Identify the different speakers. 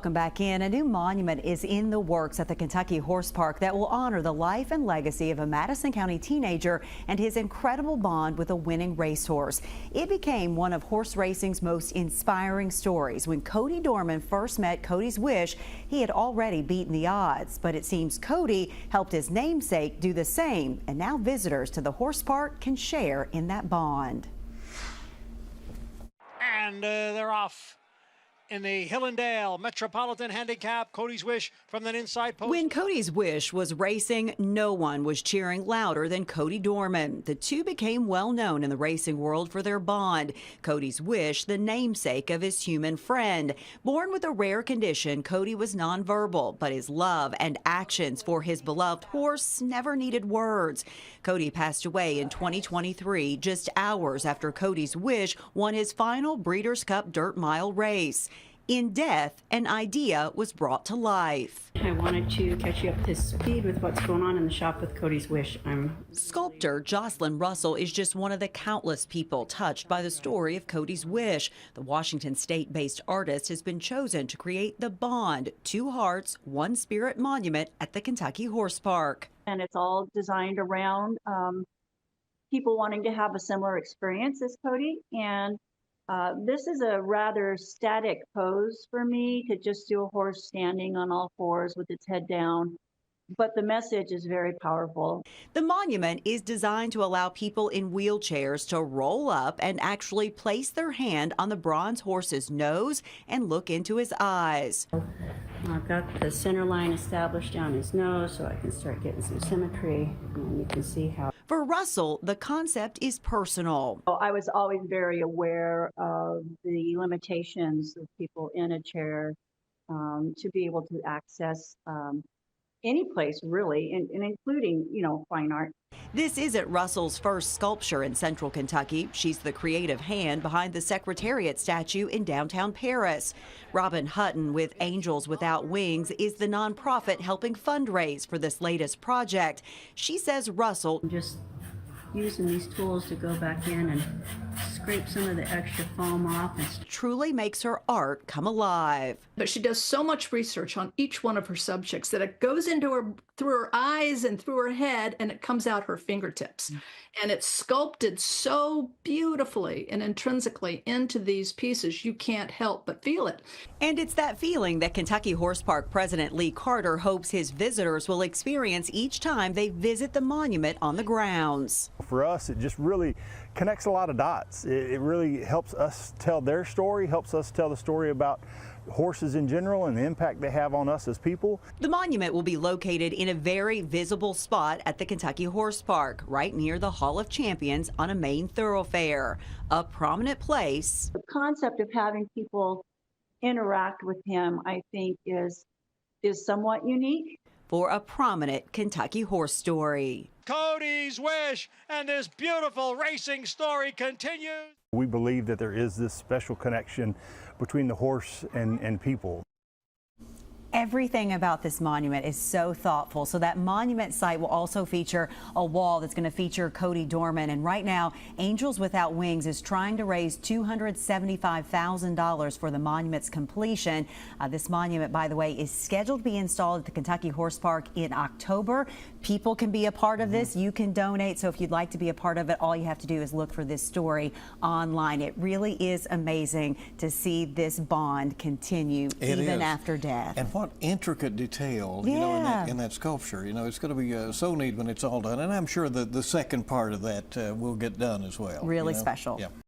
Speaker 1: Welcome back in. A new monument is in the works at the Kentucky Horse Park that will honor the life and legacy of a Madison County teenager and his incredible bond with a winning racehorse. It became one of horse racing's most inspiring stories. When Cody Dorman first met Cody's Wish, he had already beaten the odds. But it seems Cody helped his namesake do the same, and now visitors to the horse park can share in that bond.
Speaker 2: And they're off in the Hillendale Metropolitan Handicap. Cody's Wish from the inside post.
Speaker 1: When Cody's Wish was racing, no one was cheering louder than Cody Dorman. The two became well known in the racing world for their bond. Cody's Wish, the namesake of his human friend. Born with a rare condition, Cody was nonverbal, but his love and actions for his beloved horse never needed words. Cody passed away in 2023, just hours after Cody's Wish won his final Breeders' Cup Dirt Mile race. In death, an idea was brought to life.
Speaker 3: I wanted to catch you up to speed with what's going on in the shop with Cody's Wish.
Speaker 1: Sculptor Jocelyn Russell is just one of the countless people touched by the story of Cody's Wish. The Washington State-based artist has been chosen to create the Bond, Two Hearts, One Spirit monument at the Kentucky Horse Park.
Speaker 4: And it's all designed around people wanting to have a similar experience as Cody. And this is a rather static pose for me, to just do a horse standing on all fours with its head down. But the message is very powerful.
Speaker 1: The monument is designed to allow people in wheelchairs to roll up and actually place their hand on the bronze horse's nose and look into his eyes.
Speaker 3: I've got the center line established down his nose so I can start getting some symmetry, and you can see how.
Speaker 1: For Russell, the concept is personal.
Speaker 4: I was always very aware of the limitations of people in a chair to be able to access any place really, and including, fine art.
Speaker 1: This isn't Russell's first sculpture in central Kentucky. She's the creative hand behind the Secretariat statue in downtown Paris. Robin Hutton with Angels Without Wings is the nonprofit helping fundraise for this latest project. She says Russell
Speaker 3: Just using these tools to go back in and scrape some of the extra foam off.
Speaker 1: Truly makes her art come alive.
Speaker 5: But she does so much research on each one of her subjects that it goes into her, through her eyes and through her head, and it comes out her fingertips. And it's sculpted so beautifully and intrinsically into these pieces, you can't help but feel it.
Speaker 1: And it's that feeling that Kentucky Horse Park President Lee Carter hopes his visitors will experience each time they visit the monument on the grounds.
Speaker 6: For us, it just really connects a lot of dots. It really helps us tell their story, helps us tell the story about horses in general and the impact they have on us as people.
Speaker 1: The monument will be located in a very visible spot at the Kentucky Horse Park, right near the Hall of Champions on a main thoroughfare, a prominent place.
Speaker 4: The concept of having people interact with him, I think, is somewhat unique.
Speaker 1: For a prominent Kentucky horse story.
Speaker 2: Cody's Wish, and this beautiful racing story continues.
Speaker 6: We believe that there is this special connection between the horse and people.
Speaker 1: Everything about this monument is so thoughtful. So that monument site will also feature a wall that's going to feature Cody Dorman. And right now, Angels Without Wings is trying to raise $275,000 for the monument's completion. This monument, by the way, is scheduled to be installed at the Kentucky Horse Park in October. People can be a part of this. You can donate. So if you'd like to be a part of it, all you have to do is look for this story online. It really is amazing to see this bond continue even after death.
Speaker 7: And what intricate detail, in that sculpture. It's going to be so neat when it's all done. And I'm sure that the second part of that will get done as well.
Speaker 1: Really special.
Speaker 7: Yeah.